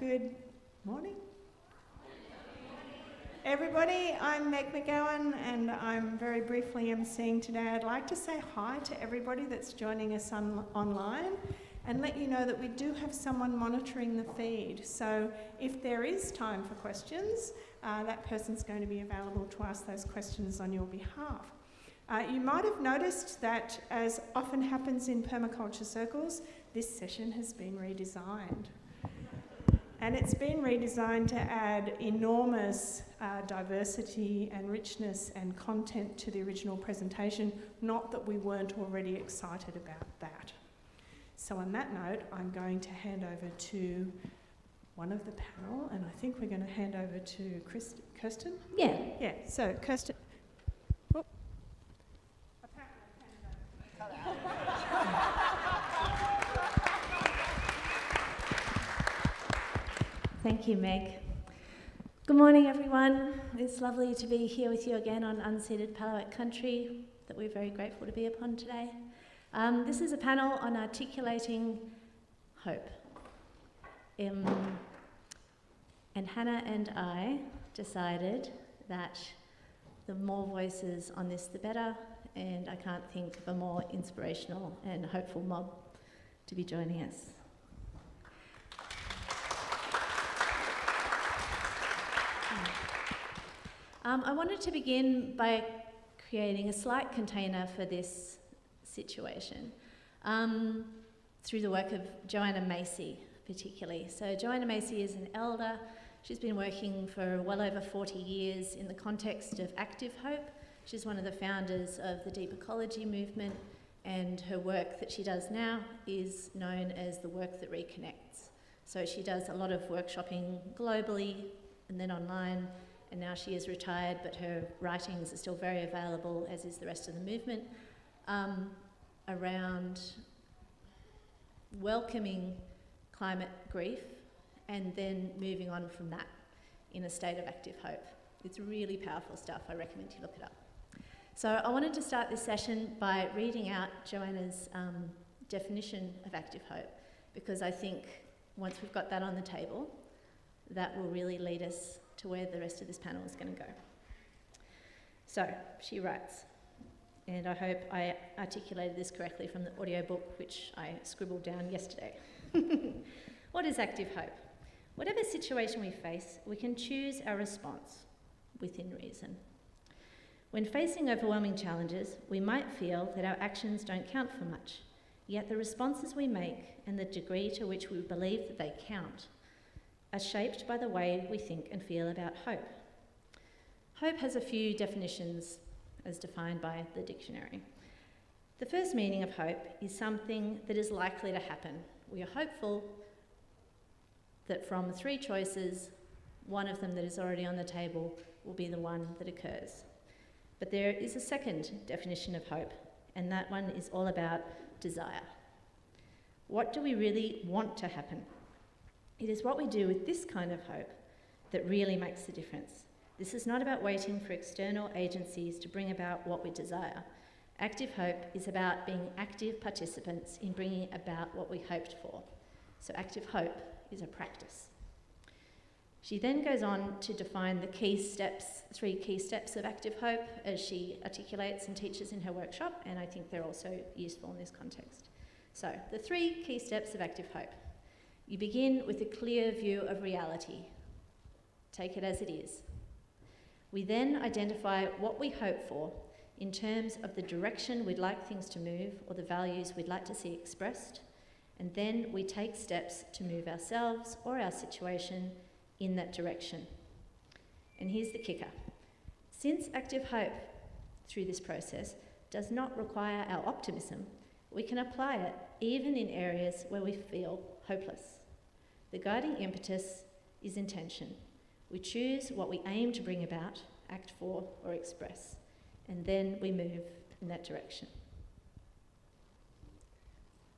Good morning. Everybody, I'm Meg McGowan and I'm very briefly emceeing today. I'd like to say hi to everybody that's joining us online and let you know that we do have someone monitoring the feed. So if there is time for questions, that person's going to be available to ask those questions on your behalf. You might have noticed that, as often happens in permaculture circles, this session has been redesigned. And it's been redesigned to add enormous diversity and richness and content to the original presentation, not that we weren't already excited about that. So on that note, I'm going to hand over to one of the panel, and I think we're going to hand over to Kirsten? Yeah, so Kirsten. Thank you, Meg. Good morning, everyone. It's lovely to be here with you again on unceded Palawat country that we're very grateful to be upon today. This is a panel on articulating hope. And Hannah and I decided that the more voices on this, the better, and I can't think of a more inspirational and hopeful mob to be joining us. I wanted to begin by creating a slight container for this situation through the work of Joanna Macy, particularly. So Joanna Macy is an elder. She's been working for well over 40 years in the context of active hope. She's one of the founders of the deep ecology movement, and her work that she does now is known as the work that reconnects. So she does a lot of workshopping globally and then online, and now she is retired, but her writings are still very available, as is the rest of the movement, around welcoming climate grief and then moving on from that in a state of active hope. It's really powerful stuff. I recommend you look it up. So I wanted to start this session by reading out Joanna's definition of active hope, because I think once we've got that on the table, that will really lead us to where the rest of this panel is going to go. So she writes, and I hope I articulated this correctly from the audiobook, which I scribbled down yesterday. What is active hope? Whatever situation we face, we can choose our response within reason. When facing overwhelming challenges, we might feel that our actions don't count for much, yet the responses we make and the degree to which we believe that they count are shaped by the way we think and feel about hope. Hope has a few definitions as defined by the dictionary. The first meaning of hope is something that is likely to happen. We are hopeful that from three choices, one of them that is already on the table will be the one that occurs. But there is a second definition of hope, and that one is all about desire. What do we really want to happen? It is what we do with this kind of hope that really makes the difference. This is not about waiting for external agencies to bring about what we desire. Active hope is about being active participants in bringing about what we hoped for. So active hope is a practice. She then goes on to define the key steps, 3 key steps of active hope, as she articulates and teaches in her workshop, and I think they're also useful in this context. So the 3 key steps of active hope. You begin with a clear view of reality. Take it as it is. We then identify what we hope for in terms of the direction we'd like things to move or the values we'd like to see expressed, and then we take steps to move ourselves or our situation in that direction. And here's the kicker. Since active hope through this process does not require our optimism, we can apply it even in areas where we feel hopeless. The guiding impetus is intention. We choose what we aim to bring about, act for, or express, and then we move in that direction.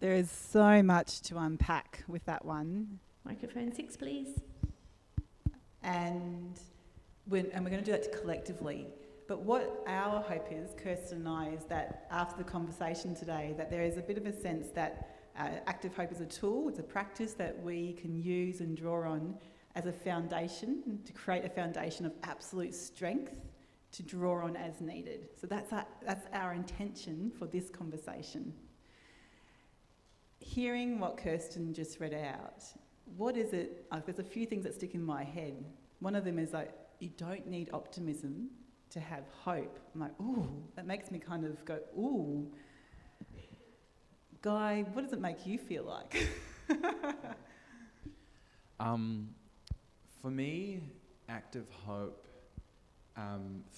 There is so much to unpack with that one. Microphone 6, please. And we're going to do that collectively. But what our hope is, Kirsten and I, is that after the conversation today, that there is a bit of a sense that Active hope is a tool, it's a practice that we can use and draw on as a foundation to create a foundation of absolute strength to draw on as needed. So that's our intention for this conversation. Hearing what Kirsten just read out, what is it? There's a few things that stick in my head. One of them is like, you don't need optimism to have hope. I'm like, ooh, that makes me kind of go, ooh. Guy, what does it make you feel like? For me, active hope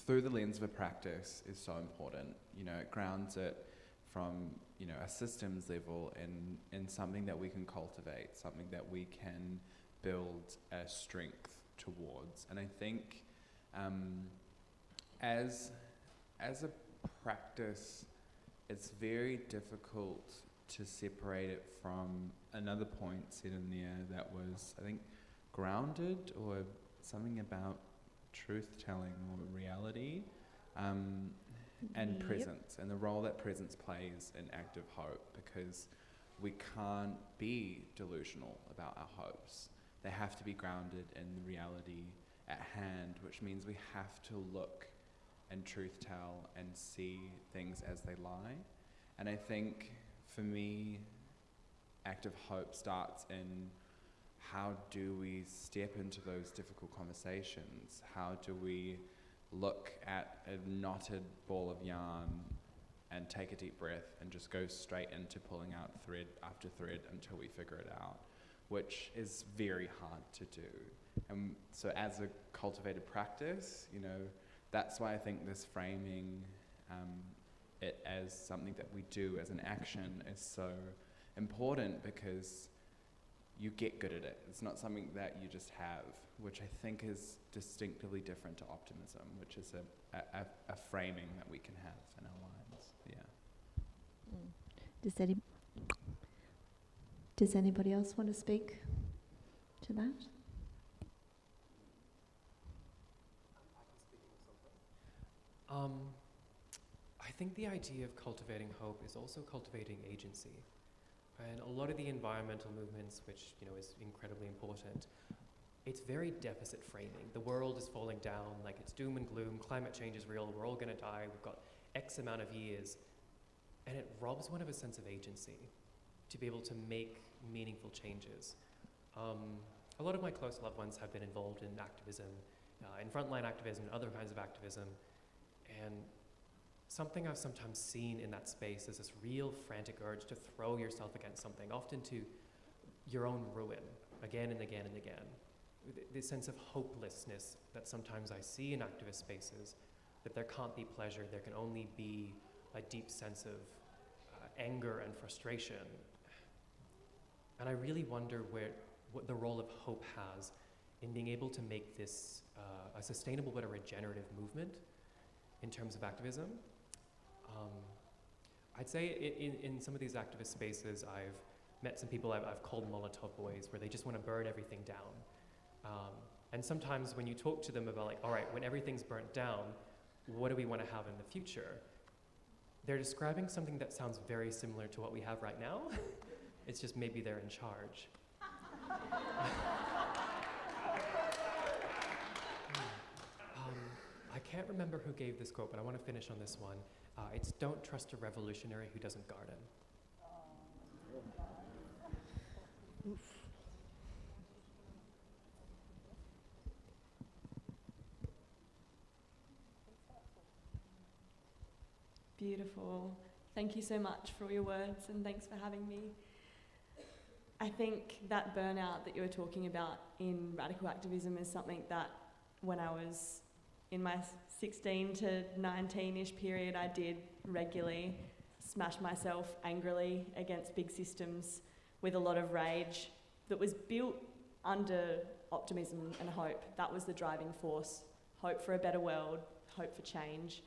through the lens of a practice is so important. You know, it grounds it from, you know, a systems level in something that we can cultivate, something that we can build a strength towards. And I think as a practice, it's very difficult to separate it from another point said in there that was, I think, grounded or something about truth-telling or reality, and presence, and the role that presence plays in active hope, because we can't be delusional about our hopes. They have to be grounded in the reality at hand, which means we have to look and truth tell and see things as they lie. And I think for me, active hope starts in how do we step into those difficult conversations? How do we look at a knotted ball of yarn and take a deep breath and just go straight into pulling out thread after thread until we figure it out, which is very hard to do. And so as a cultivated practice, you know, that's why I think this framing it as something that we do as an action is so important, because you get good at it. It's not something that you just have, which I think is distinctively different to optimism, which is a framing that we can have in our lives. Yeah. Does anybody else want to speak to that? I think the idea of cultivating hope is also cultivating agency. And a lot of the environmental movements, which, you know, is incredibly important, it's very deficit framing. The world is falling down, like it's doom and gloom, climate change is real, we're all gonna die, we've got X amount of years. And it robs one of a sense of agency to be able to make meaningful changes. A lot of my close loved ones have been involved in activism, in frontline activism and other kinds of activism. And something I've sometimes seen in that space is this real frantic urge to throw yourself against something, often to your own ruin, again and again and again. This sense of hopelessness that sometimes I see in activist spaces, that there can't be pleasure, there can only be a deep sense of anger and frustration. And I really wonder what the role of hope has in being able to make this a sustainable but a regenerative movement in terms of activism. I'd say in some of these activist spaces, I've met some people I've called Molotov boys, where they just want to burn everything down. And sometimes when you talk to them about, like, all right, when everything's burnt down, what do we want to have in the future? They're describing something that sounds very similar to what we have right now. It's just maybe they're in charge. I can't remember who gave this quote, but I want to finish on this one. It's don't trust a revolutionary who doesn't garden. Beautiful. Thank you so much for all your words, and thanks for having me. I think that burnout that you were talking about in radical activism is something that when I was in my 16 to 19-ish period, I did regularly smash myself angrily against big systems with a lot of rage that was built under optimism and hope. That was the driving force. Hope for a better world, hope for change.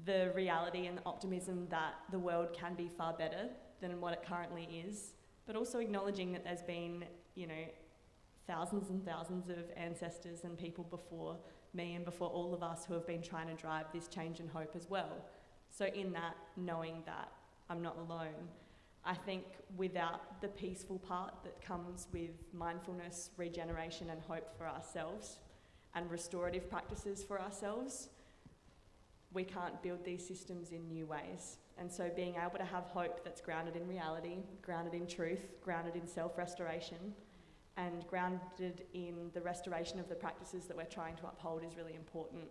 The reality and the optimism that the world can be far better than what it currently is, but also acknowledging that there's been, you know, thousands and thousands of ancestors and people before me and before all of us who have been trying to drive this change and hope as well. So in that, knowing that I'm not alone. I think without the peaceful part that comes with mindfulness, regeneration and hope for ourselves and restorative practices for ourselves, we can't build these systems in new ways. And so being able to have hope that's grounded in reality, grounded in truth, grounded in self-restoration, and grounded in the restoration of the practices that we're trying to uphold is really important.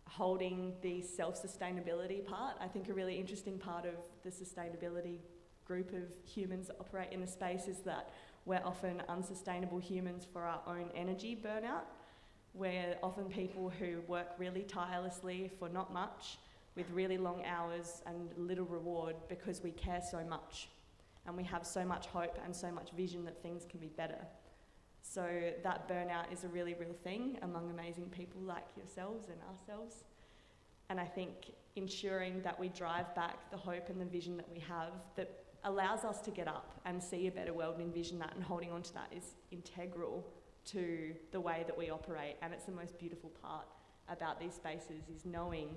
Holding the self-sustainability part, I think a really interesting part of the sustainability group of humans that operate in the space is that we're often unsustainable humans for our own energy burnout. We're often people who work really tirelessly for not much, with really long hours and little reward because we care so much. And we have so much hope and so much vision that things can be better. So that burnout is a really real thing among amazing people like yourselves and ourselves. And I think ensuring that we drive back the hope and the vision that we have that allows us to get up and see a better world and envision that, and holding on to that is integral to the way that we operate. And it's the most beautiful part about these spaces, is knowing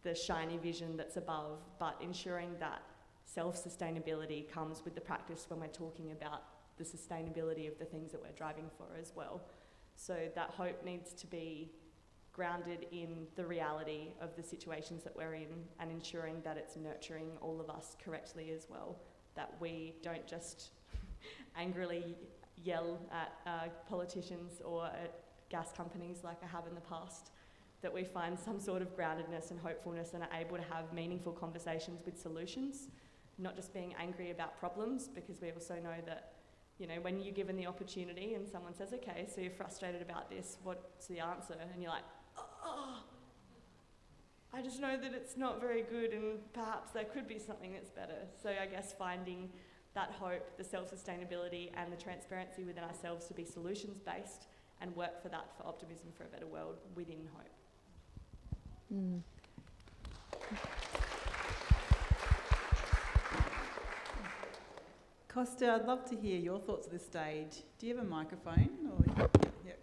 the shiny vision that's above, but ensuring that self-sustainability comes with the practice when we're talking about the sustainability of the things that we're driving for as well. So that hope needs to be grounded in the reality of the situations that we're in, and ensuring that it's nurturing all of us correctly as well, that we don't just angrily yell at politicians or at gas companies like I have in the past, that we find some sort of groundedness and hopefulness and are able to have meaningful conversations with solutions, not just being angry about problems, because we also know that, you know, when you're given the opportunity and someone says, okay, so you're frustrated about this, what's the answer? And you're like, oh, I just know that it's not very good and perhaps there could be something that's better. So I guess finding that hope, the self-sustainability and the transparency within ourselves to be solutions-based and work for that, for optimism for a better world within hope. Mm. Costa, I'd love to hear your thoughts at this stage. Do you have a microphone? Or yeah,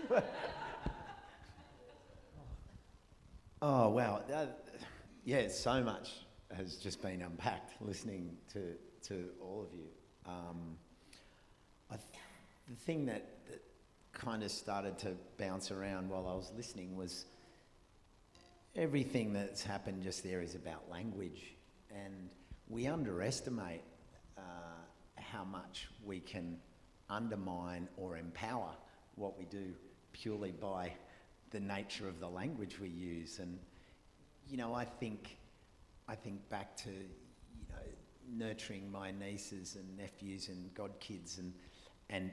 great. Oh, wow. Yeah, so much has just been unpacked listening to all of you. The thing that kind of started to bounce around while I was listening was everything that's happened just there is about language, and we underestimate how much we can undermine or empower what we do purely by the nature of the language we use. And you know, I think back to, you know, nurturing my nieces and nephews and godkids, and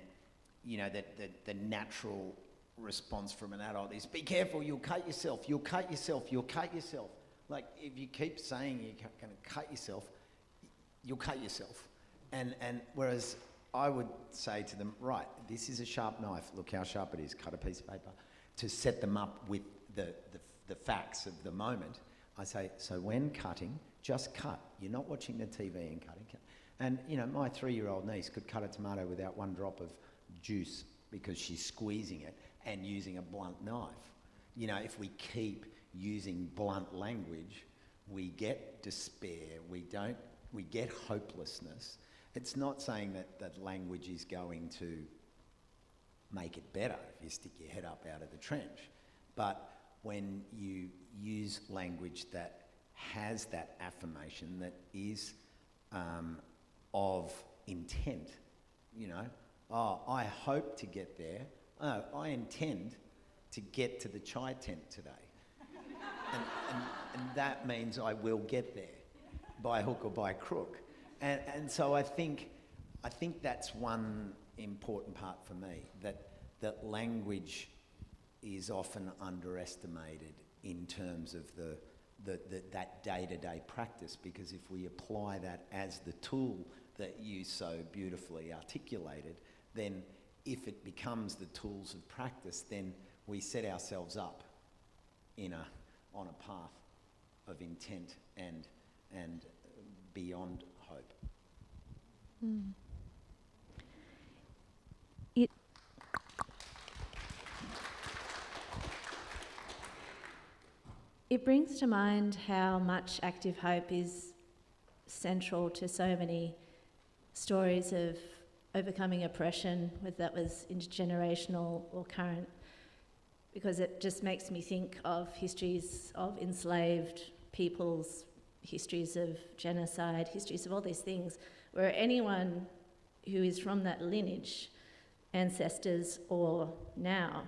you know, that the natural response from an adult is, be careful, you'll cut yourself, you'll cut yourself, you'll cut yourself. Like, if you keep saying you're going to cut yourself, you'll cut yourself. And whereas I would say to them, right, this is a sharp knife, look how sharp it is, cut a piece of paper, to set them up with the facts of the moment. I say, so when cutting, just cut. You're not watching the TV and cutting. And, you know, my 3-year-old niece could cut a tomato without one drop of juice because she's squeezing it and using a blunt knife. You know, if we keep using blunt language, we get despair, we get hopelessness. It's not saying that language is going to make it better if you stick your head up out of the trench. But when you use language that has that affirmation, that is of intent, you know, oh, I hope to get there. Oh, I intend to get to the chai tent today. and that means I will get there by hook or by crook. And so I think that's one important part for me, that language is often underestimated in terms of that day-to-day practice, because if we apply that as the tool that you so beautifully articulated, then if it becomes the tools of practice, then we set ourselves up on a path of intent and beyond hope. It brings to mind how much active hope is central to so many stories of overcoming oppression, whether that was intergenerational or current, because it just makes me think of histories of enslaved peoples, histories of genocide, histories of all these things, where anyone who is from that lineage, ancestors or now,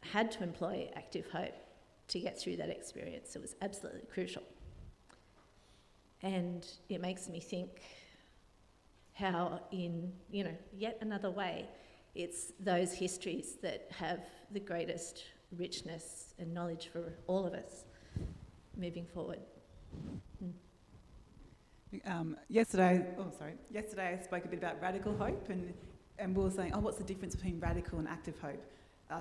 had to employ active hope to get through that experience. It was absolutely crucial. And it makes me think how in, yet another way, it's those histories that have the greatest richness and knowledge for all of us moving forward. Yesterday I spoke a bit about radical hope, and we were saying, what's the difference between radical and active hope?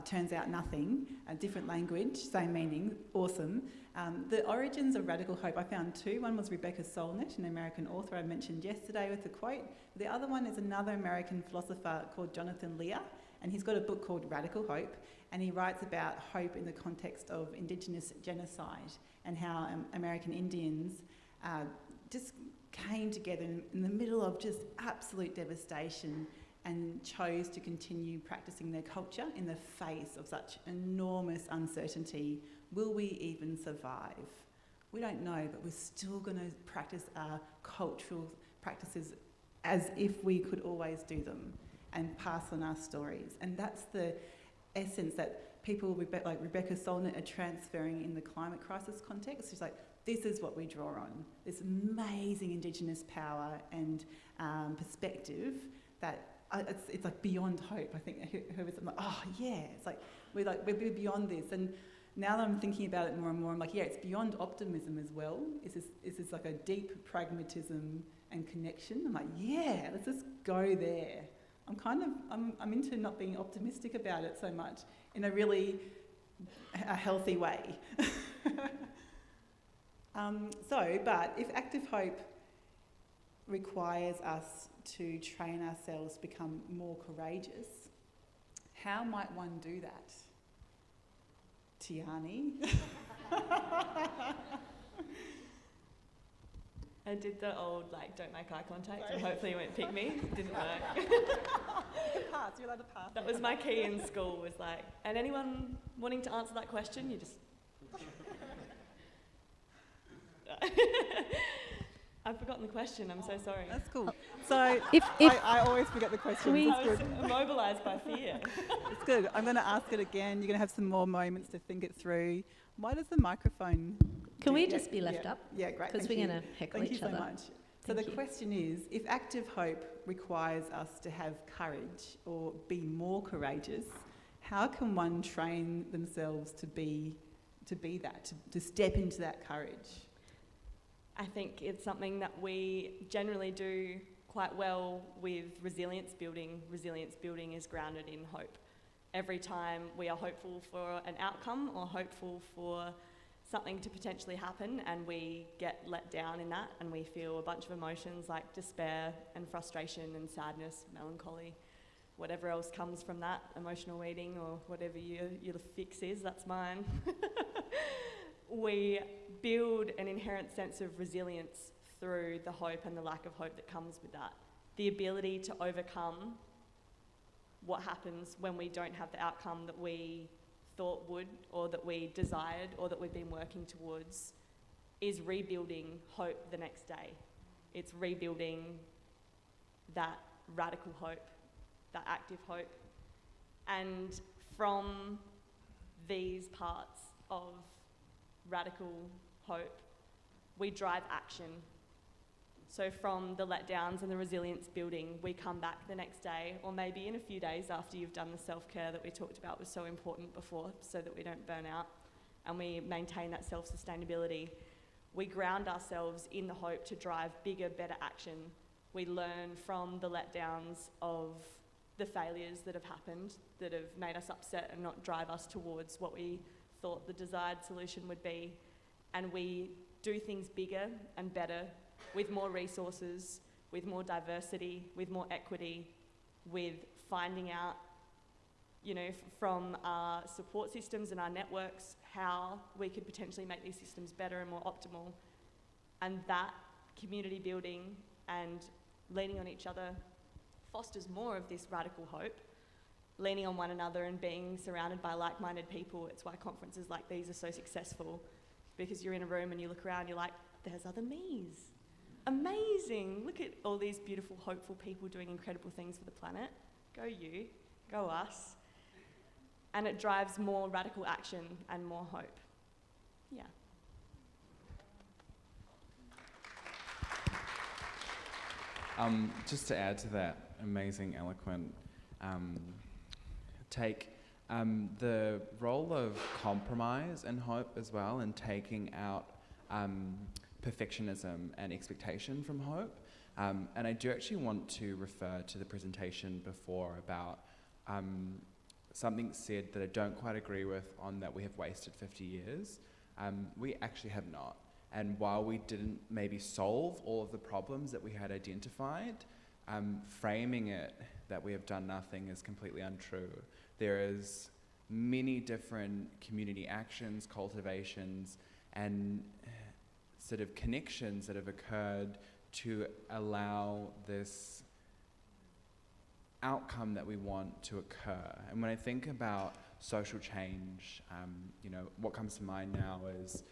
Turns out nothing. A different language, same meaning, awesome. The origins of radical hope, I found two. One was Rebecca Solnit, an American author I mentioned yesterday with the quote. The other one is another American philosopher called Jonathan Lear, and he's got a book called Radical Hope, and he writes about hope in the context of Indigenous genocide and how American Indians just came together in the middle of just absolute devastation and chose to continue practicing their culture in the face of such enormous uncertainty. Will we even survive? We don't know, but we're still going to practice our cultural practices as if we could always do them and pass on our stories. And that's the essence that people like Rebecca Solnit are transferring in the climate crisis context. She's like, this is what we draw on, this amazing Indigenous power and perspective that it's like beyond hope. I think I'm like, it's like we're beyond this. And now that I'm thinking about it more and more, I'm like, it's beyond optimism as well. Is this like a deep pragmatism and connection? I'm like, let's just go there. I'm into not being optimistic about it so much in a really healthy way. But if active hope requires us to train ourselves to become more courageous, how might one do that? Tiani? I did the old, don't make eye contact and hopefully you won't pick me. It didn't work. You can pass, you're allowed to pass. That was my key in school, was and anyone wanting to answer that question, you just... I've forgotten the question, I'm so sorry. That's cool. So I always forget the question. I was immobilised by fear. It's good. I'm going to ask it again. You're going to have some more moments to think it through. Why does the microphone... Can we just be left up? Yeah, great. Because we're going to heckle each other. Thank you so much. So the question is, if active hope requires us to have courage or be more courageous, how can one train themselves to be that, to step into that courage? I think it's something that we generally do quite well with resilience building. Resilience building is grounded in hope. Every time we are hopeful for an outcome or hopeful for something to potentially happen and we get let down in that and we feel a bunch of emotions like despair and frustration and sadness, melancholy, whatever else comes from that, emotional eating or whatever your fix is, that's mine. We build an inherent sense of resilience through the hope and the lack of hope that comes with that. The ability to overcome what happens when we don't have the outcome that we thought would, or that we desired, or that we've been working towards, is rebuilding hope the next day. It's rebuilding that radical hope, that active hope. And from these parts of radical hope, we drive action. So from the letdowns and the resilience building, we come back the next day, or maybe in a few days after you've done the self-care that we talked about was so important before, so that we don't burn out, and we maintain that self-sustainability. We ground ourselves in the hope to drive bigger, better action. We learn from the letdowns of the failures that have happened, that have made us upset and not drive us towards what we thought the desired solution would be. And we do things bigger and better, with more resources, with more diversity, with more equity, with finding out from our support systems and our networks, how we could potentially make these systems better and more optimal. And that community building and leaning on each other fosters more of this radical hope, leaning on one another and being surrounded by like-minded people. It's why conferences like these are so successful, because you're in a room and you look around, you're like, there's other me's. Amazing. Look at all these beautiful, hopeful people doing incredible things for the planet. Go you, go us. And it drives more radical action and more hope. Yeah. Just to add to that amazing, eloquent take, the role of compromise and hope as well, and taking out perfectionism and expectation from hope. And I do actually want to refer to the presentation before about something said that I don't quite agree with, on that we have wasted 50 years. We actually have not. And while we didn't maybe solve all of the problems that we had identified, framing it that we have done nothing is completely untrue. There is many different community actions, cultivations, and sort of connections that have occurred to allow this outcome that we want to occur. And when I think about social change, what comes to mind now is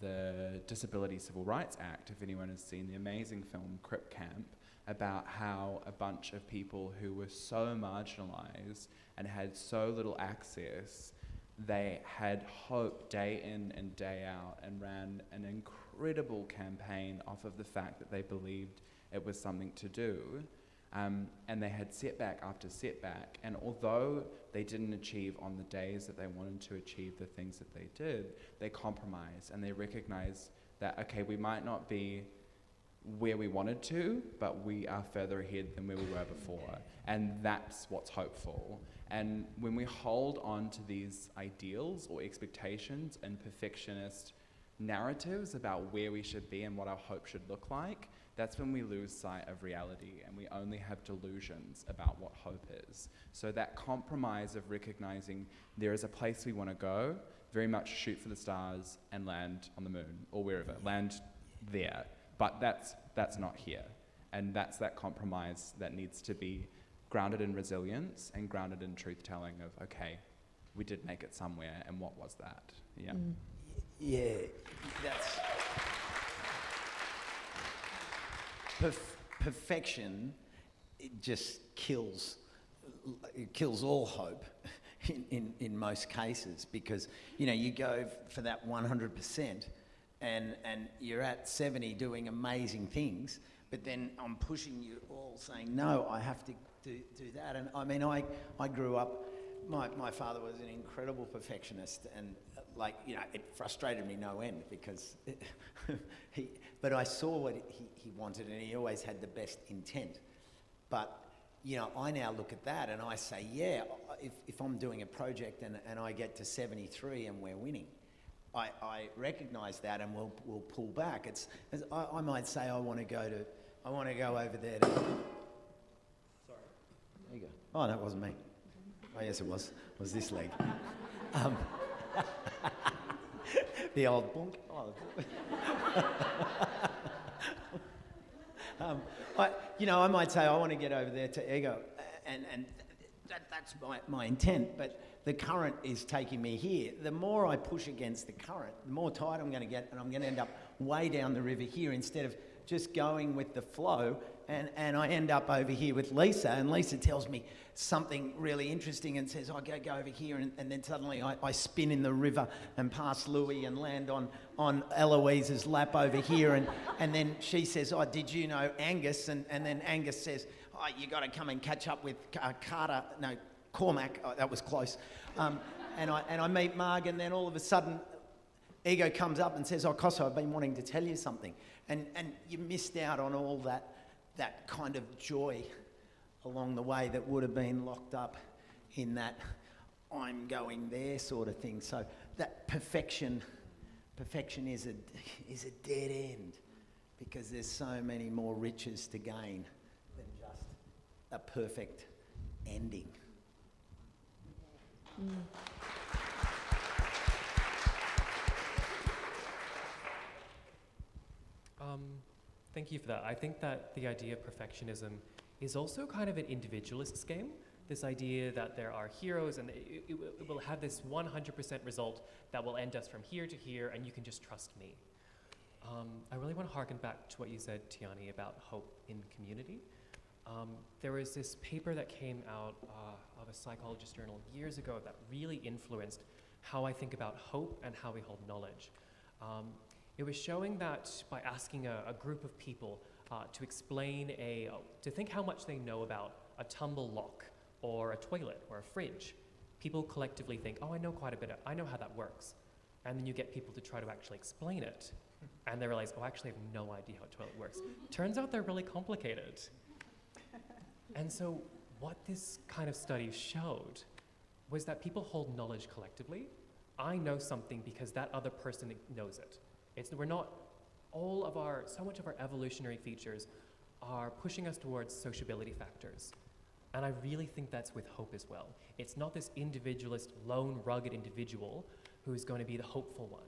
the Disability Civil Rights Act, if anyone has seen the amazing film Crip Camp, about how a bunch of people who were so marginalised and had so little access, they had hope day in and day out, and ran an incredible campaign off of the fact that they believed it was something to do. And they had setback after setback, and although they didn't achieve on the days that they wanted to achieve the things that they did, they compromised and they recognized that, okay, we might not be where we wanted to, but we are further ahead than where we were before. And that's what's hopeful. And when we hold on to these ideals or expectations and perfectionist narratives about where we should be and what our hope should look like, that's when we lose sight of reality and we only have delusions about what hope is. So that compromise of recognizing there is a place we want to go, very much shoot for the stars and land on the moon or wherever, land there. But that's not here. And that's that compromise that needs to be grounded in resilience and grounded in truth-telling of, okay, we did make it somewhere, and what was that? Yeah. Yeah, that's... Perfection, it just kills all hope in most cases, because you go for that 100% and you're at 70 doing amazing things, but then I'm pushing you all saying, no, I have to do that. And I mean, I grew up, my father was an incredible perfectionist, and it frustrated me no end, because but I saw what he wanted, and he always had the best intent. But, I now look at that and I say, yeah, if I'm doing a project and I get to 73 and we're winning, I recognise that, and we'll pull back. I might say I want to go over there to... Sorry. There you go. Oh, that wasn't me. Oh, yes, it was. It was this leg. The old bonk. Oh, I might say I want to get over there to Ego, and that's my intent, but the current is taking me here. The more I push against the current, the more tired I'm going to get, and I'm going to end up way down the river here instead of just going with the flow. And I end up over here with Lisa, and Lisa tells me something really interesting and says, go over here, and then suddenly I spin in the river and pass Louis and land on Eloise's lap over here, and then she says, did you know Angus? And then Angus says, you got to come and catch up with Cormac. Oh, that was close. And I meet Marg, and then all of a sudden Ego comes up and says, Kosso, I've been wanting to tell you something. And you missed out on all that kind of joy along the way that would have been locked up in that I'm going there sort of thing. So that perfection is a dead end, because there's so many more riches to gain than just a perfect ending. Thank you for that. I think that the idea of perfectionism is also kind of an individualist's game. This idea that there are heroes and it will have this 100% result that will end us from here to here and you can just trust me. I really want to harken back to what you said, Tiani, about hope in community. There was this paper that came out of a psychologist journal years ago that really influenced how I think about hope and how we hold knowledge. It was showing that by asking a group of people to explain to think how much they know about a tumble lock or a toilet or a fridge, people collectively think, oh, I know quite a bit, I know how that works. And then you get people to try to actually explain it, and they realize, oh, I actually have no idea how a toilet works. Turns out they're really complicated. And so what this kind of study showed was that people hold knowledge collectively. I know something because that other person knows it. We're not, so much of our evolutionary features are pushing us towards sociability factors. And I really think that's with hope as well. It's not this individualist, lone, rugged individual who's going to be the hopeful one.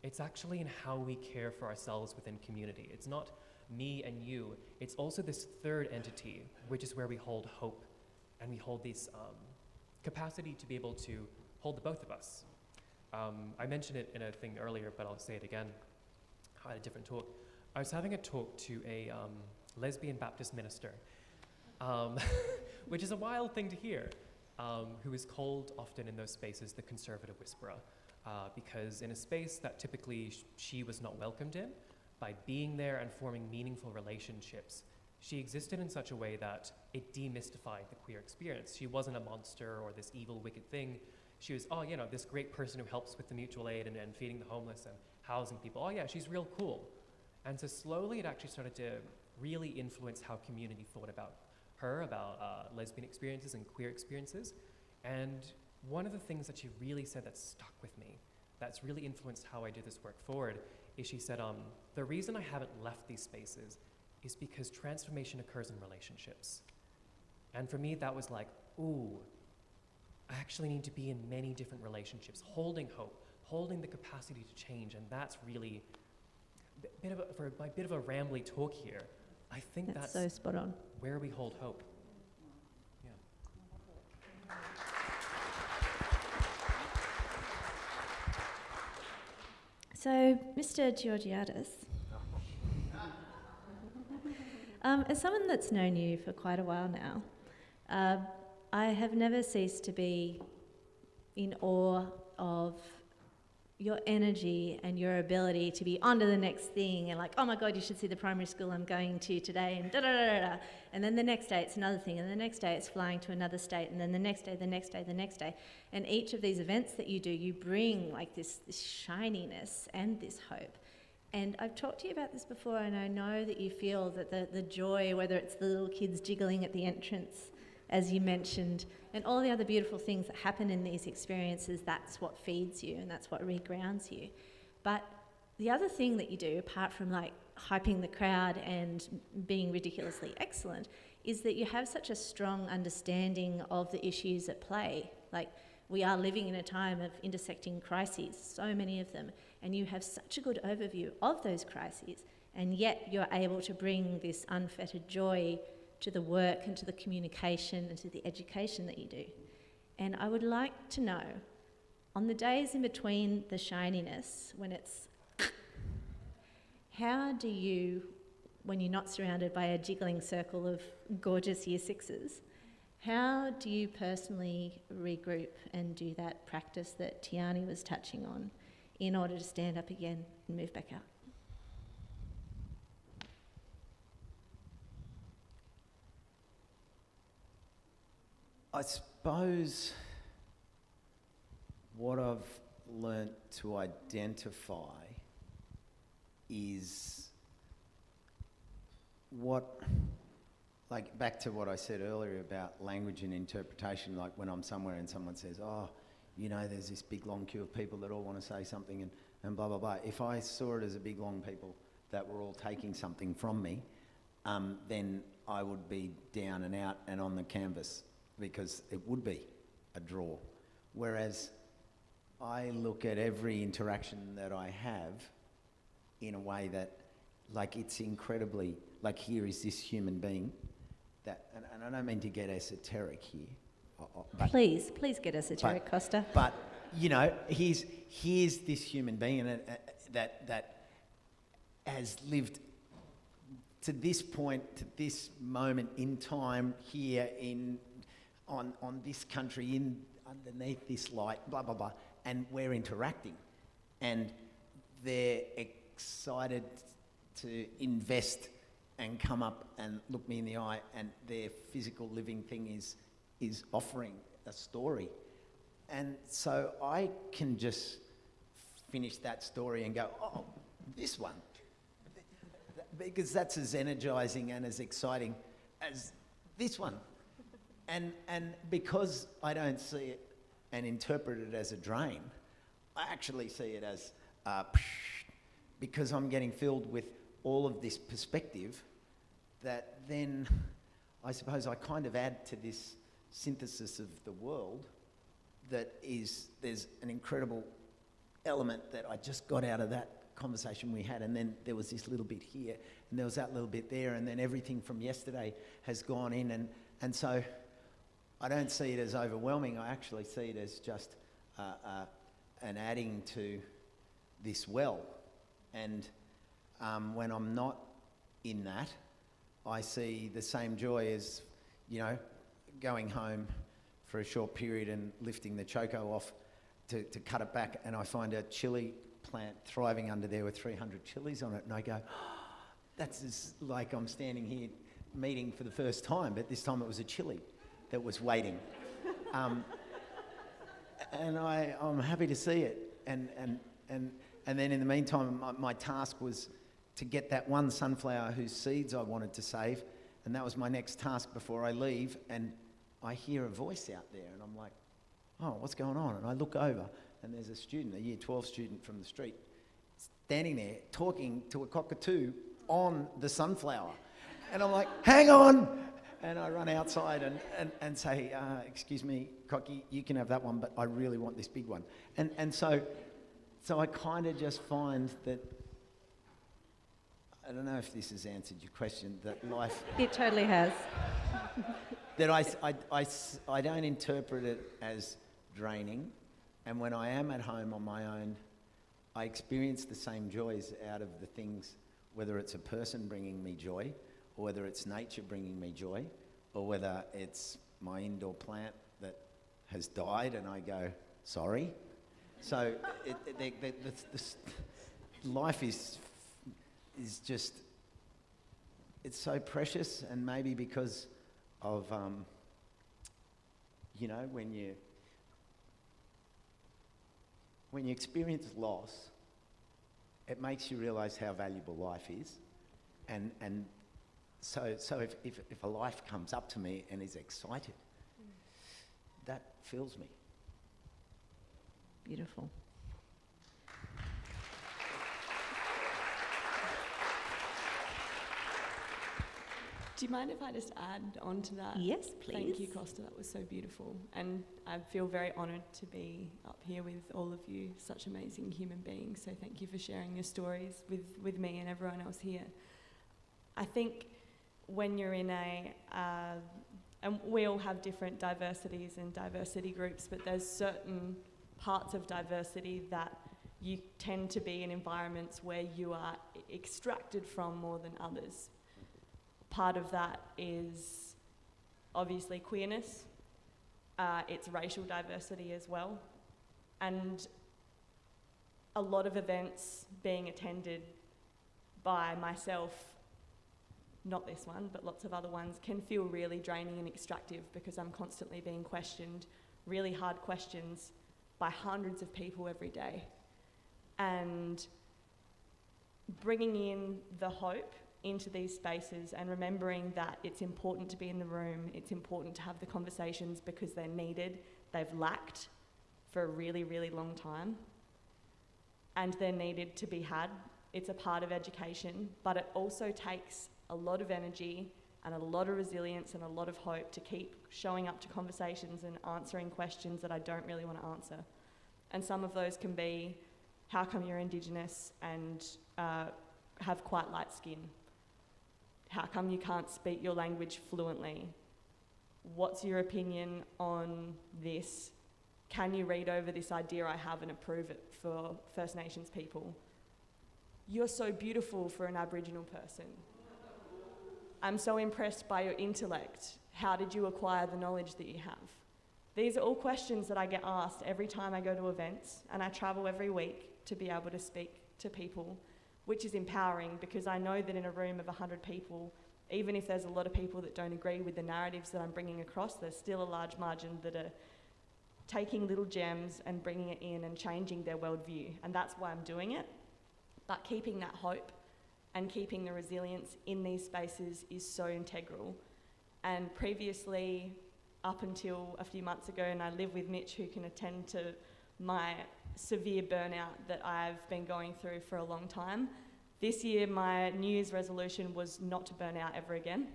It's actually in how we care for ourselves within community. It's not me and you. It's also this third entity, which is where we hold hope and we hold this capacity to be able to hold the both of us. I mentioned it in a thing earlier, but I'll say it again. I had a different talk. I was having a talk to a lesbian Baptist minister, which is a wild thing to hear, who is called often in those spaces the conservative whisperer, because in a space that typically she was not welcomed in, by being there and forming meaningful relationships, she existed in such a way that it demystified the queer experience. She wasn't a monster or this evil, wicked thing. She was, oh, this great person who helps with the mutual aid and feeding the homeless and housing people. Oh yeah, she's real cool. And so slowly it actually started to really influence how community thought about her, about lesbian experiences and queer experiences. And one of the things that she really said that stuck with me, that's really influenced how I do this work forward, is she said, the reason I haven't left these spaces is because transformation occurs in relationships. And for me, that was like, ooh, I actually need to be in many different relationships, holding hope, holding the capacity to change, and that's really, for my bit of a rambly talk here, I think that's so spot on. Where we hold hope. Yeah. So, Mr. Georgiadis, as someone that's known you for quite a while now, I have never ceased to be in awe of your energy and your ability to be on to the next thing and like, oh my God, you should see the primary school I'm going to today and da-da-da-da-da. And then the next day it's another thing, and the next day it's flying to another state, and then the next day, the next day, the next day. And each of these events that you do, you bring like this shininess and this hope. And I've talked to you about this before, and I know that you feel that the joy, whether it's the little kids jiggling at the entrance, as you mentioned, and all the other beautiful things that happen in these experiences, that's what feeds you and that's what regrounds you. But the other thing that you do, apart from like hyping the crowd and being ridiculously excellent, is that you have such a strong understanding of the issues at play. Like, we are living in a time of intersecting crises, so many of them, and you have such a good overview of those crises, and yet you're able to bring this unfettered joy to the work and to the communication and to the education that you do. And I would like to know, on the days in between the shininess, when it's, how do you, when you're not surrounded by a jiggling circle of gorgeous year sixes, how do you personally regroup and do that practice that Tiani was touching on in order to stand up again and move back out? I suppose what I've learnt to identify is like back to what I said earlier about language and interpretation, like when I'm somewhere and someone says, oh, there's this big long queue of people that all want to say something and blah, blah, blah. If I saw it as a big long people that were all taking something from me, then I would be down and out and on the canvas, because it would be a draw. Whereas I look at every interaction that I have in a way that, like, it's incredibly, like, here is this human being that, and I don't mean to get esoteric here. But, Please get esoteric, Costa. but you know, here's this human being that has lived to this point, to this moment in time here on this country, underneath this light, blah blah blah, and we're interacting, and they're excited to invest and come up and look me in the eye, and their physical living thing is offering a story. And so I can just finish that story and go, oh, this one. Because that's as energising and as exciting as this one. And because I don't see it and interpret it as a drain, I actually see it as, because I'm getting filled with all of this perspective, that then I suppose I kind of add to this synthesis of the world that is, there's an incredible element that I just got out of that conversation we had, and then there was this little bit here, and there was that little bit there, and then everything from yesterday has gone in, and so I don't see it as overwhelming. I actually see it as just an adding to this well. And when I'm not in that, I see the same joy as, you know, going home for a short period and lifting the choco off to cut it back, and I find a chili plant thriving under there with 300 chilies on it, and I go, oh, that's as like I'm standing here meeting for the first time, but this time it was a chili that was waiting. And I'm happy to see it. And then in the meantime, my task was to get that one sunflower whose seeds I wanted to save, and that was my next task before I leave. And I hear a voice out there, and I'm like, oh, what's going on? And I look over, and there's a student, a year 12 student from the street, standing there talking to a cockatoo on the sunflower. And I'm like, hang on! And I run outside and say, excuse me, Cocky, you can have that one, but I really want this big one. And so I kind of just find that, I don't know if this has answered your question, that life... It totally has. that I don't interpret it as draining, and when I am at home on my own, I experience the same joys out of the things, whether it's a person bringing me joy, or whether it's nature bringing me joy, or whether it's my indoor plant that has died and I go, sorry. So life is just, it's so precious, and maybe because of, you know, when you experience loss, it makes you realise how valuable life is, and so if a life comes up to me and is excited, that fills me. Beautiful. Do you mind if I just add on to that? Yes, please. Thank you, Costa. That was so beautiful. And I feel very honoured to be up here with all of you, such amazing human beings. So thank you for sharing your stories with me and everyone else here. I think when you're in and we all have different diversities and diversity groups, but there's certain parts of diversity that you tend to be in environments where you are extracted from more than others. Part of that is obviously queerness, it's racial diversity as well, and a lot of events being attended by myself, not this one, but lots of other ones, can feel really draining and extractive because I'm constantly being questioned, really hard questions, by hundreds of people every day. And bringing in the hope into these spaces and remembering that it's important to be in the room, it's important to have the conversations because they're needed, they've lacked for a really, really long time, and they're needed to be had. It's a part of education, but it also takes a lot of energy and a lot of resilience and a lot of hope to keep showing up to conversations and answering questions that I don't really want to answer. And some of those can be, how come you're Indigenous and have quite light skin? How come you can't speak your language fluently? What's your opinion on this? Can you read over this idea I have and approve it for First Nations people? You're so beautiful for an Aboriginal person. I'm so impressed by your intellect. How did you acquire the knowledge that you have? These are all questions that I get asked every time I go to events, and I travel every week to be able to speak to people, which is empowering because I know that in a room of 100 people, even if there's a lot of people that don't agree with the narratives that I'm bringing across, there's still a large margin that are taking little gems and bringing it in and changing their worldview. And that's why I'm doing it. But keeping that hope and keeping the resilience in these spaces is so integral. And previously, up until a few months ago, and I live with Mitch who can attend to my severe burnout that I've been going through for a long time. This year, my New Year's resolution was not to burn out ever again.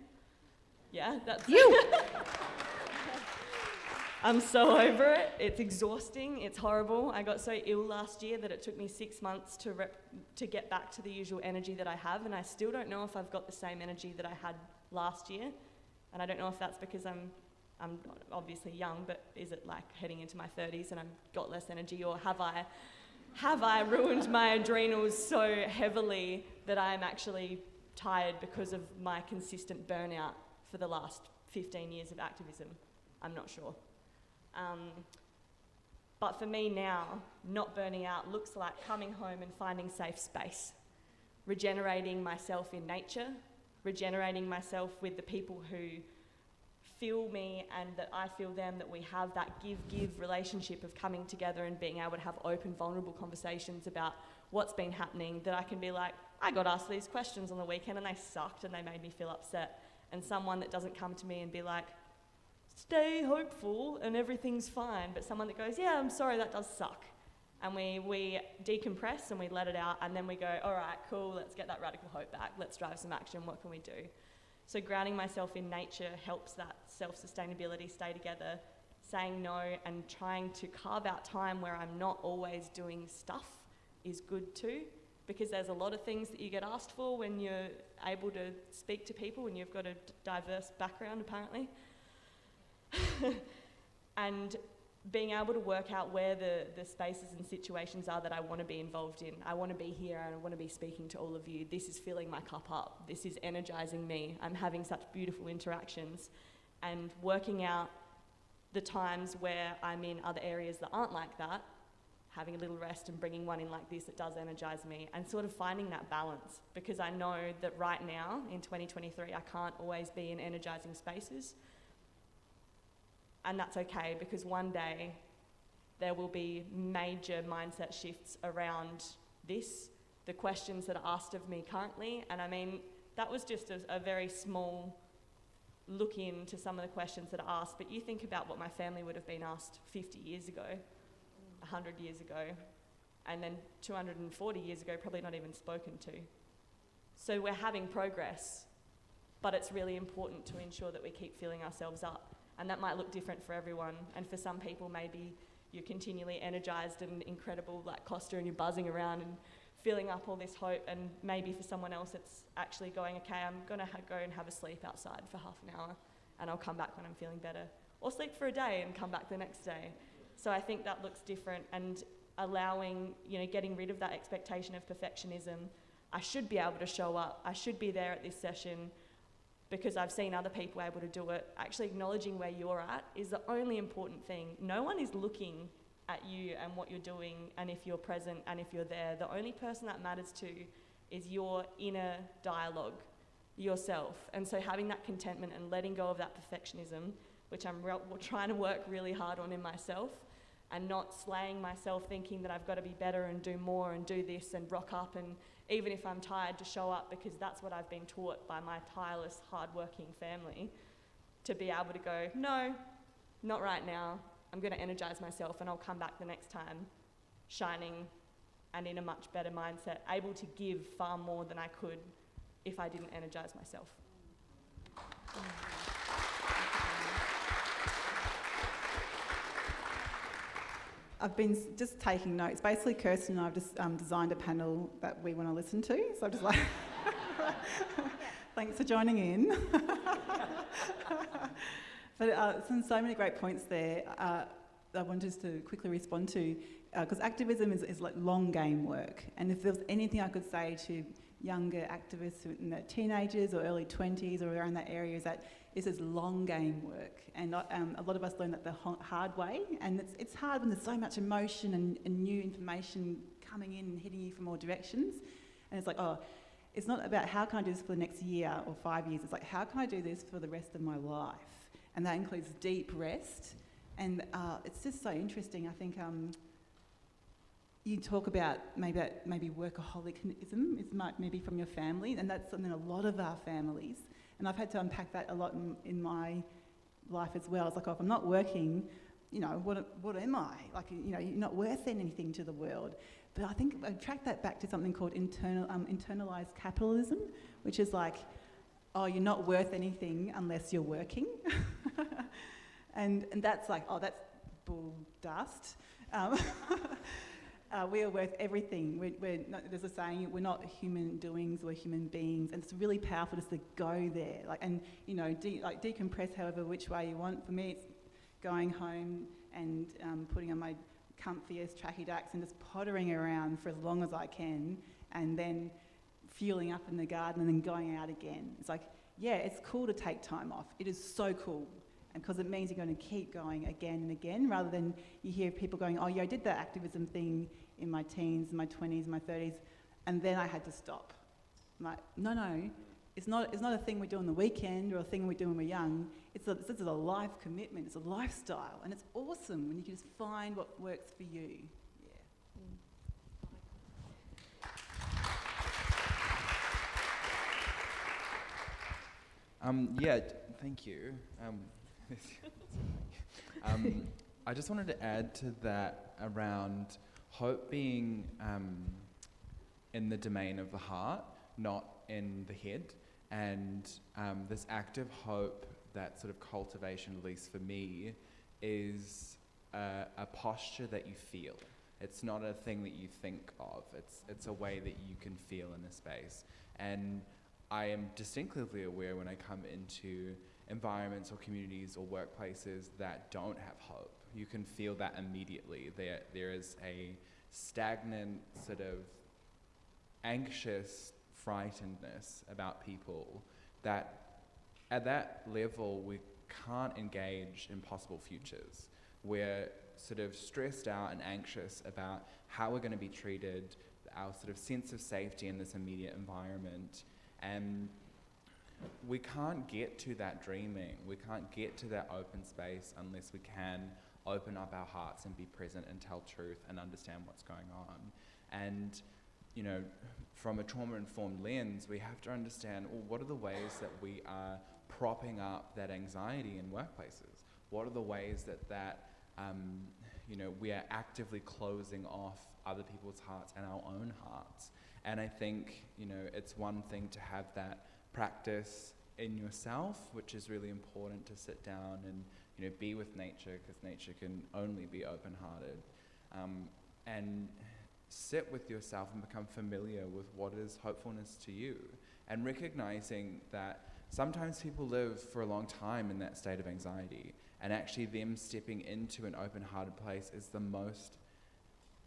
Yeah, that's you. I'm so over it. It's exhausting. It's horrible. I got so ill last year that it took me 6 months to get back to the usual energy that I have, and I still don't know if I've got the same energy that I had last year. And I don't know if that's because I'm obviously young, but is it like heading into my 30s and I've got less energy, or have I ruined my adrenals so heavily that I'm actually tired because of my consistent burnout for the last 15 years of activism? I'm not sure. But for me now, not burning out looks like coming home and finding safe space, regenerating myself in nature, regenerating myself with the people who feel me and that I feel them, that we have that give-give relationship of coming together and being able to have open, vulnerable conversations about what's been happening, that I can be like, I got asked these questions on the weekend and they sucked and they made me feel upset. And someone that doesn't come to me and be like, stay hopeful and everything's fine, but someone that goes, yeah, I'm sorry, that does suck. And we decompress and we let it out, and then we go, all right, cool, let's get that radical hope back. Let's drive some action. What can we do? So grounding myself in nature helps that self-sustainability stay together, saying no and trying to carve out time where I'm not always doing stuff is good too, because there's a lot of things that you get asked for when you're able to speak to people and you've got a diverse background, apparently. And being able to work out where the spaces and situations are that I want to be involved in. I want to be here and I want to be speaking to all of you. This is filling my cup up. This is energizing me. I'm having such beautiful interactions, and working out the times where I'm in other areas that aren't like that, having a little rest and bringing one in like this that does energize me, and sort of finding that balance, because I know that right now in 2023 I can't always be in energizing spaces. And that's okay, because one day there will be major mindset shifts around this, the questions that are asked of me currently. And I mean, that was just a very small look into some of the questions that are asked, but you think about what my family would have been asked 50 years ago, 100 years ago, and then 240 years ago, probably not even spoken to. So we're having progress, but it's really important to ensure that we keep filling ourselves up. And that might look different for everyone. And for some people, maybe you're continually energized and incredible, like Costa, and you're buzzing around and filling up all this hope. And maybe for someone else, it's actually going, okay, I'm going to go and have a sleep outside for half an hour, and I'll come back when I'm feeling better. Or sleep for a day and come back the next day. So I think that looks different, and allowing, getting rid of that expectation of perfectionism. I should be able to show up. I should be there at this session, because I've seen other people able to do it. Actually acknowledging where you're at is the only important thing. No one is looking at you and what you're doing and if you're present and if you're there. The only person that matters to is your inner dialogue, yourself. And so having that contentment and letting go of that perfectionism, which I'm trying to work really hard on in myself, and not slaying myself thinking that I've got to be better and do more and do this and rock up, and even if I'm tired, to show up, because that's what I've been taught by my tireless, hard-working family, to be able to go, no, not right now. I'm going to energize myself and I'll come back the next time shining and in a much better mindset, able to give far more than I could if I didn't energize myself. I've been just taking notes. Basically, Kirsten and I have just designed a panel that we want to listen to. So I'm just like, thanks for joining in. But so many great points there. I wanted just to quickly respond to, because activism is like long game work. And if there was anything I could say to younger activists in their teenagers or early 20s or around that area, is that this is long game work. And a lot of us learn that the hard way. And it's hard when there's so much emotion and new information coming in and hitting you from all directions. And it's like, oh, it's not about how can I do this for the next year or 5 years. It's like, how can I do this for the rest of my life? And that includes deep rest. And it's just so interesting. I think you talk about maybe workaholism is maybe from your family, and that's something a lot of our families. And I've had to unpack that a lot in my life as well. It's like, oh, if I'm not working, you know, what am I? Like, you know, you're not worth anything to the world. But I think I track that back to something called internalized capitalism, which is like, oh, you're not worth anything unless you're working. and that's like, oh, that's bull dust. We are worth everything. We're not, there's a saying, we're not human doings, we're human beings, and it's really powerful just to go there. Like, and you know, decompress however which way you want. For me, it's going home and putting on my comfiest tracky dacks and just pottering around for as long as I can, and then fueling up in the garden and then going out again. It's like, yeah, it's cool to take time off. It is so cool. And because it means you're going to keep going again and again, rather than you hear people going, oh yeah, I did that activism thing in my teens, my 20s, my 30s, and then I had to stop. I'm like, no, it's not a thing we do on the weekend or a thing we do when we're young. This is a life commitment, it's a lifestyle, and it's awesome when you can just find what works for you. Yeah, thank you. I just wanted to add to that around hope being in the domain of the heart, not in the head, and this active hope, that sort of cultivation, at least for me, is a posture that you feel. It's not a thing that you think of. It's a way that you can feel in a space. And I am distinctively aware when I come into environments or communities or workplaces that don't have hope. You can feel that immediately. There is a stagnant, sort of anxious frightenedness about people that at that level we can't engage in possible futures. We're sort of stressed out and anxious about how we're going to be treated, our sort of sense of safety in this immediate environment. And we can't get to that dreaming, we can't get to that open space unless we can open up our hearts and be present and tell truth and understand what's going on. And, you know, from a trauma-informed lens, we have to understand, well, what are the ways that we are propping up that anxiety in workplaces? What are the ways that you know, we are actively closing off other people's hearts and our own hearts? And I think, you know, it's one thing to have that practice in yourself, which is really important to sit down and, you know, be with nature, because nature can only be open-hearted, and sit with yourself and become familiar with what is hopefulness to you, and recognizing that sometimes people live for a long time in that state of anxiety, and actually them stepping into an open-hearted place is the most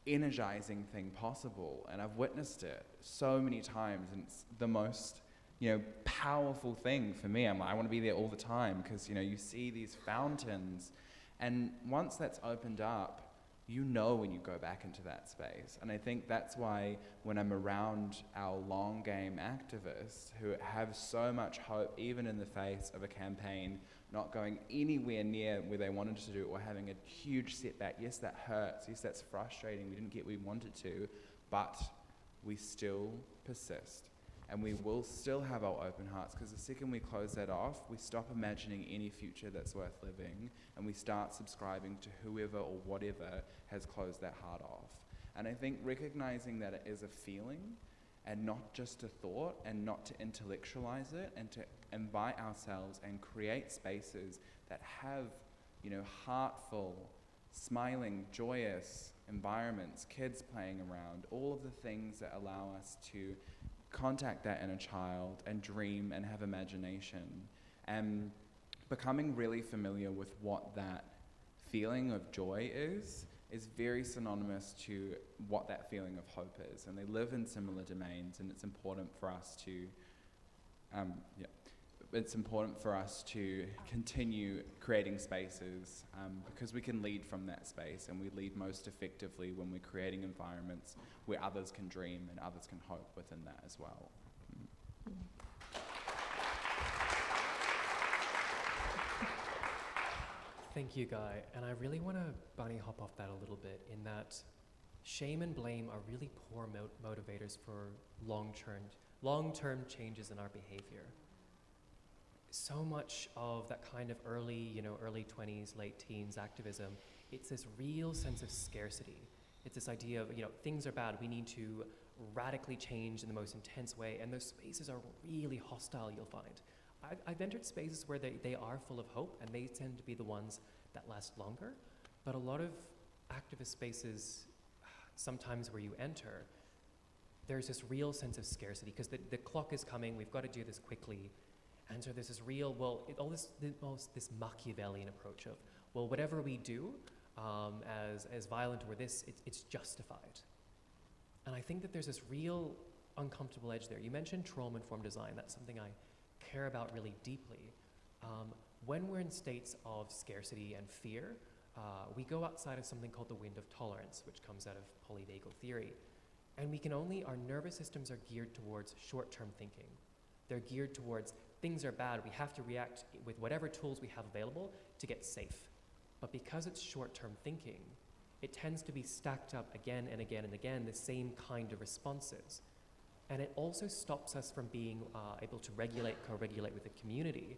energizing thing possible. And I've witnessed it so many times, and it's the most, you know, powerful thing for me. I want to be there all the time, because, you know, you see these fountains, and once that's opened up, you know when you go back into that space. And I think that's why when I'm around our long game activists who have so much hope, even in the face of a campaign not going anywhere near where they wanted to do, or having a huge setback, yes, that hurts, yes, that's frustrating, we didn't get where we wanted to, but we still persist. And we will still have our open hearts, because the second we close that off, we stop imagining any future that's worth living, and we start subscribing to whoever or whatever has closed that heart off. And I think recognizing that it is a feeling, and not just a thought, and not to intellectualize it, and to invite ourselves and create spaces that have, you know, heartful, smiling, joyous environments, kids playing around, all of the things that allow us to contact that inner child and dream and have imagination, and becoming really familiar with what that feeling of joy is very synonymous to what that feeling of hope is, and they live in similar domains, and it's important for us to it's important for us to continue creating spaces, because we can lead from that space, and we lead most effectively when we're creating environments where others can dream and others can hope within that as well. Thank you, Guy. And I really want to bunny hop off that a little bit, in that shame and blame are really poor motivators for long-term changes in our behavior. So much of that kind of early 20s, late teens activism, it's this real sense of scarcity. It's this idea of, things are bad, we need to radically change in the most intense way, and those spaces are really hostile, you'll find. I've entered spaces where they are full of hope, and they tend to be the ones that last longer, but a lot of activist spaces, sometimes where you enter, there's this real sense of scarcity, because the clock is coming, we've got to do this quickly. And so there's this real, this Machiavellian approach of, well, whatever we do as violent or this, it's justified. And I think that there's this real uncomfortable edge there. You mentioned trauma-informed design. That's something I care about really deeply. When we're in states of scarcity and fear, we go outside of something called the window of tolerance, which comes out of polyvagal theory. And our nervous systems are geared towards short-term thinking. They're geared towards things are bad, we have to react with whatever tools we have available to get safe. But because it's short-term thinking, it tends to be stacked up again and again and again, the same kind of responses. And it also stops us from being able to co-regulate with the community,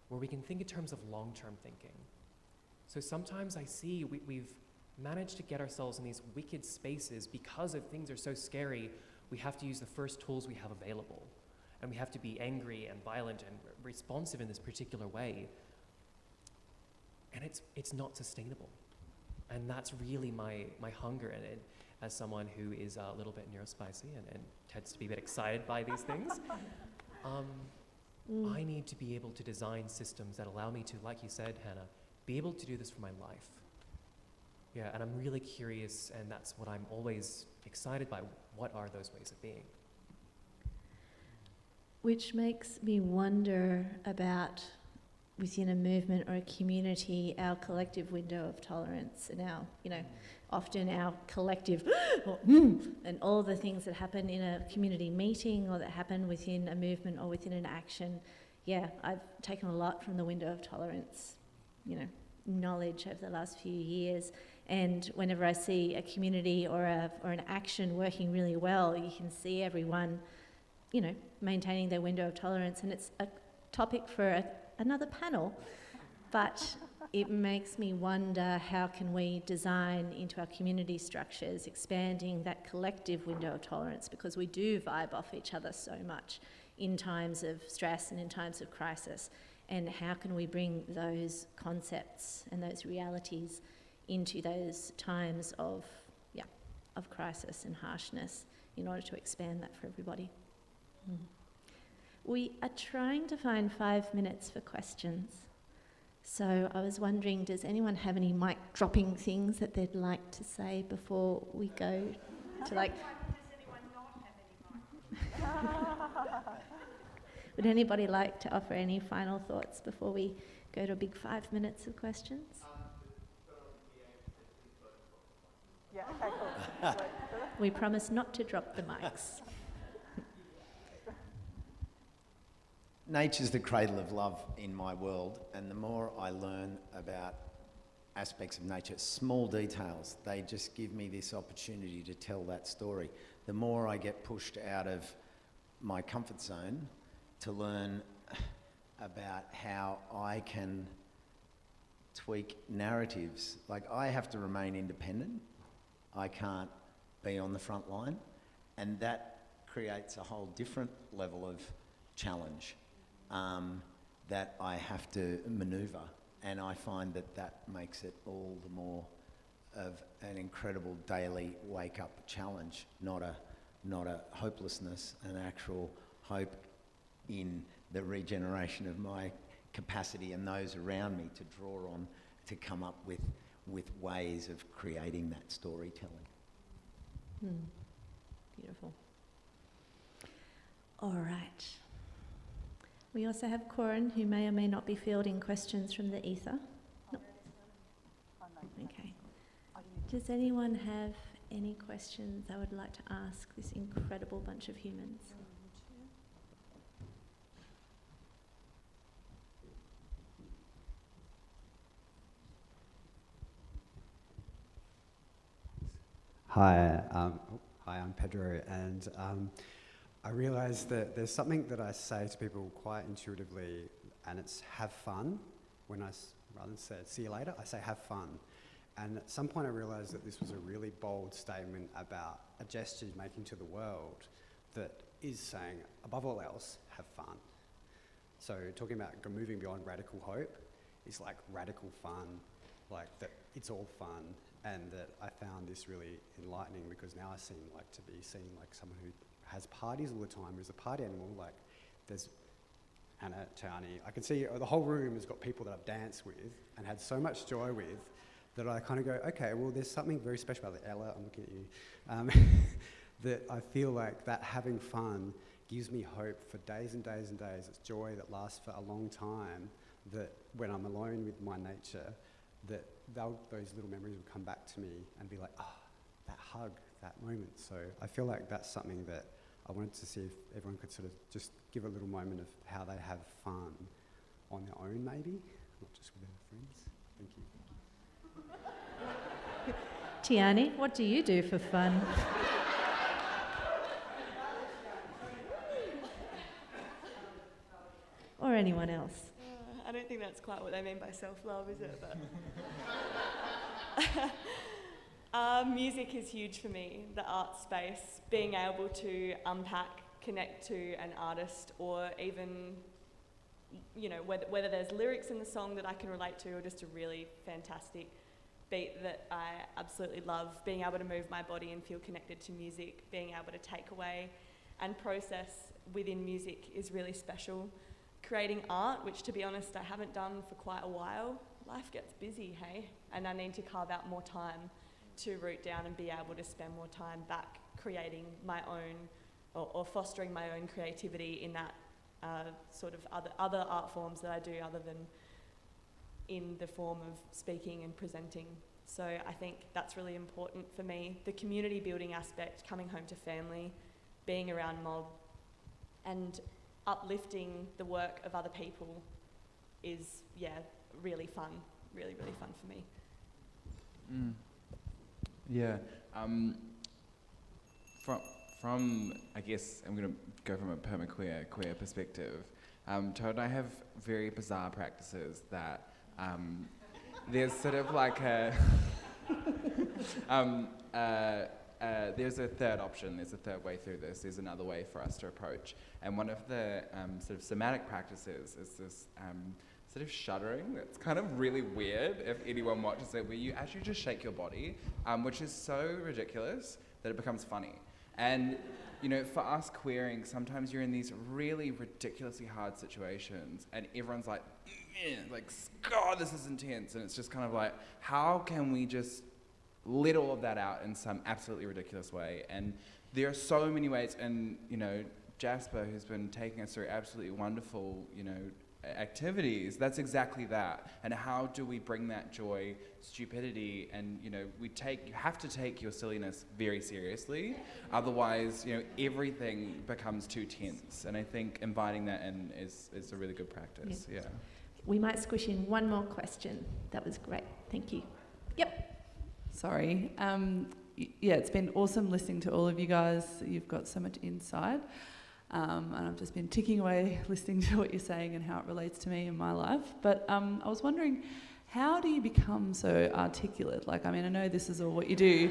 where we can think in terms of long-term thinking. So sometimes I see we've managed to get ourselves in these wicked spaces because of things are so scary, we have to use the first tools we have available. And we have to be angry and violent and responsive in this particular way. And it's not sustainable. And that's really my hunger. And as someone who is a little bit neurospicy and tends to be a bit excited by these things, I need to be able to design systems that allow me to, like you said, Hannah, be able to do this for my life. Yeah, and I'm really curious, and that's what I'm always excited by. What are those ways of being? Which makes me wonder about, within a movement or a community, our collective window of tolerance and our, often our collective and all the things that happen in a community meeting or that happen within a movement or within an action. Yeah, I've taken a lot from the window of tolerance, knowledge over the last few years. And whenever I see a community or an action working really well, you can see everyone maintaining their window of tolerance, and it's a topic for another panel, but it makes me wonder, how can we design into our community structures, expanding that collective window of tolerance, because we do vibe off each other so much in times of stress and in times of crisis, and how can we bring those concepts and those realities into those times of crisis and harshness in order to expand that for everybody. We are trying to find 5 minutes for questions. So I was wondering, does anyone have any mic dropping things that they'd like to say before we go to Does anyone not have any mic? Would anybody like to offer any final thoughts before we go to a big 5 minutes of questions? Yeah, okay, cool. We promise not to drop the mics. Nature's the cradle of love in my world, and the more I learn about aspects of nature, small details, they just give me this opportunity to tell that story. The more I get pushed out of my comfort zone to learn about how I can tweak narratives. Like, I have to remain independent. I can't be on the front line, and that creates a whole different level of challenge that I have to manoeuvre, and I find that makes it all the more of an incredible daily wake-up challenge, not a hopelessness, an actual hope in the regeneration of my capacity and those around me to draw on to come up with ways of creating that storytelling. Beautiful. All right. We also have Corin, who may or may not be fielding questions from the ether. No. Okay. Does anyone have any questions I would like to ask this incredible bunch of humans? Hi, I'm Pedro, and I realise that there's something that I say to people quite intuitively, and it's have fun. When rather than say see you later, I say have fun. And at some point I realised that this was a really bold statement about a gesture you're making to the world that is saying, above all else, have fun. So talking about moving beyond radical hope is like radical fun, like that it's all fun. And that I found this really enlightening, because now I seem like to be seen like someone who has parties all the time, who's a party animal. Like there's Anna, Tiani, I can see the whole room has got people that I've danced with and had so much joy with that I kind of go, okay, well there's something very special about it. Ella, I'm looking at you. That I feel like that having fun gives me hope for days and days and days. It's joy that lasts for a long time, that when I'm alone with my nature, that those little memories will come back to me and be like, that hug, that moment. So I feel like that's something that I wanted to see if everyone could sort of just give a little moment of how they have fun on their own, maybe, not just with their friends. Thank you. Tiani, what do you do for fun? Or anyone else? I don't think that's quite what they mean by self-love, is it? But music is huge for me, the art space, being able to unpack, connect to an artist, or even, you know, whether there's lyrics in the song that I can relate to, or just a really fantastic beat that I absolutely love, being able to move my body and feel connected to music, being able to take away and process within music is really special. Creating art, which to be honest I haven't done for quite a while. Life gets busy, hey? And I need to carve out more time to root down and be able to spend more time back creating my own, or fostering my own creativity in that sort of other art forms that I do other than in the form of speaking and presenting. So I think that's really important for me. The community building aspect, coming home to family, being around mob, and uplifting the work of other people is, really fun, really, really fun for me. Yeah. From I guess I'm going to go from a queer perspective. Toad and I have very bizarre practices that there's sort of like a there's a third option, there's a third way through this, there's another way for us to approach. And one of the sort of somatic practices is this sort of shuddering that's kind of really weird if anyone watches it, where you actually just shake your body, which is so ridiculous that it becomes funny. And, you know, for us queering, sometimes you're in these really ridiculously hard situations and everyone's like, God, this is intense. And it's just kind of like, how can we just let all of that out in some absolutely ridiculous way? And there are so many ways, and, you know, Jasper, who's been taking us through absolutely wonderful, you know, activities, that's exactly that. And how do we bring that joy, stupidity, and, you know, you have to take your silliness very seriously, otherwise, you know, everything becomes too tense. And I think inviting that in is a really good practice. Yeah. We might squish in one more question. That was great. Thank you. Yep. Sorry. Yeah, it's been awesome listening to all of you guys. You've got so much insight. And I've just been ticking away listening to what you're saying and how it relates to me in my life. But I was wondering, how do you become so articulate? Like, I mean, I know this is all what you do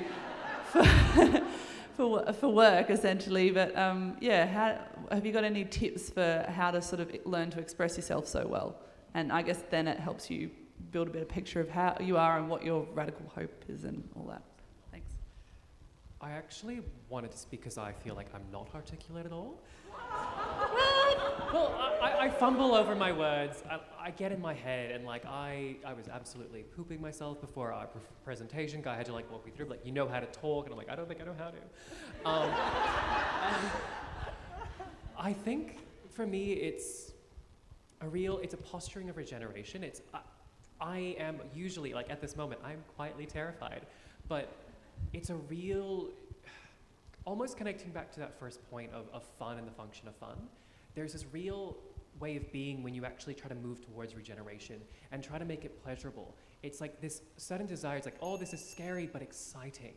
for work essentially. But have you got any tips for how to sort of learn to express yourself so well? And I guess then it helps you build a better picture of how you are and what your radical hope is and all that. Thanks. I actually wanted to speak because I feel like I'm not articulate at all. Well, I fumble over my words. I get in my head, and like I was absolutely pooping myself before our presentation. Guy had to like walk me through, like, you know how to talk, and I'm like, I don't think I know how to. I think for me, it's a posturing of regeneration. I am usually, like at this moment, I'm quietly terrified, but it's a real, almost connecting back to that first point of fun and the function of fun. There's this real way of being when you actually try to move towards regeneration and try to make it pleasurable. It's like this sudden desire, it's like, oh, this is scary but exciting.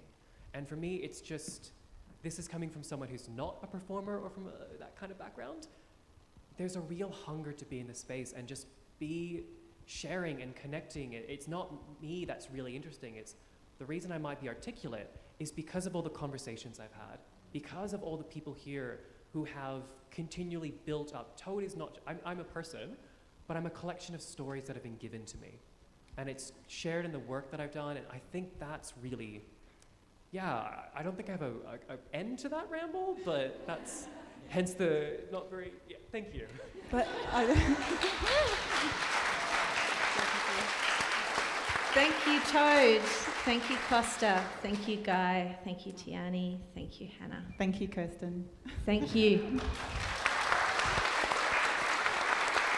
And for me, it's just, this is coming from someone who's not a performer or from that kind of background. There's a real hunger to be in this space and just be sharing and connecting. It's not me that's really interesting. It's the reason I might be articulate is because of all the conversations I've had, because of all the people here who have continually built up. Toad is not, I'm a person, but I'm a collection of stories that have been given to me. And it's shared in the work that I've done, and I think that's really, I don't think I have an end to that ramble, but that's hence the not very, thank you. But Thank you, Toad. Thank you, Costa. Thank you, Guy. Thank you, Tiani. Thank you, Hannah. Thank you, Kirsten. Thank you.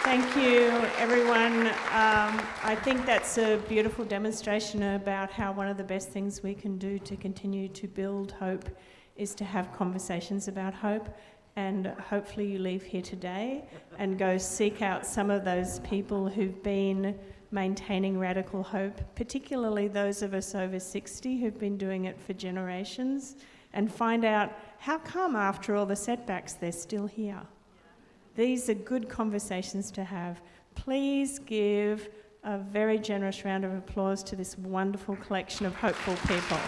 Thank you, everyone. I think that's a beautiful demonstration about how one of the best things we can do to continue to build hope is to have conversations about hope. And hopefully you leave here today and go seek out some of those people who've been maintaining radical hope, particularly those of us over 60 who've been doing it for generations, and find out how come after all the setbacks they're still here. These are good conversations to have. Please give a very generous round of applause to this wonderful collection of hopeful people.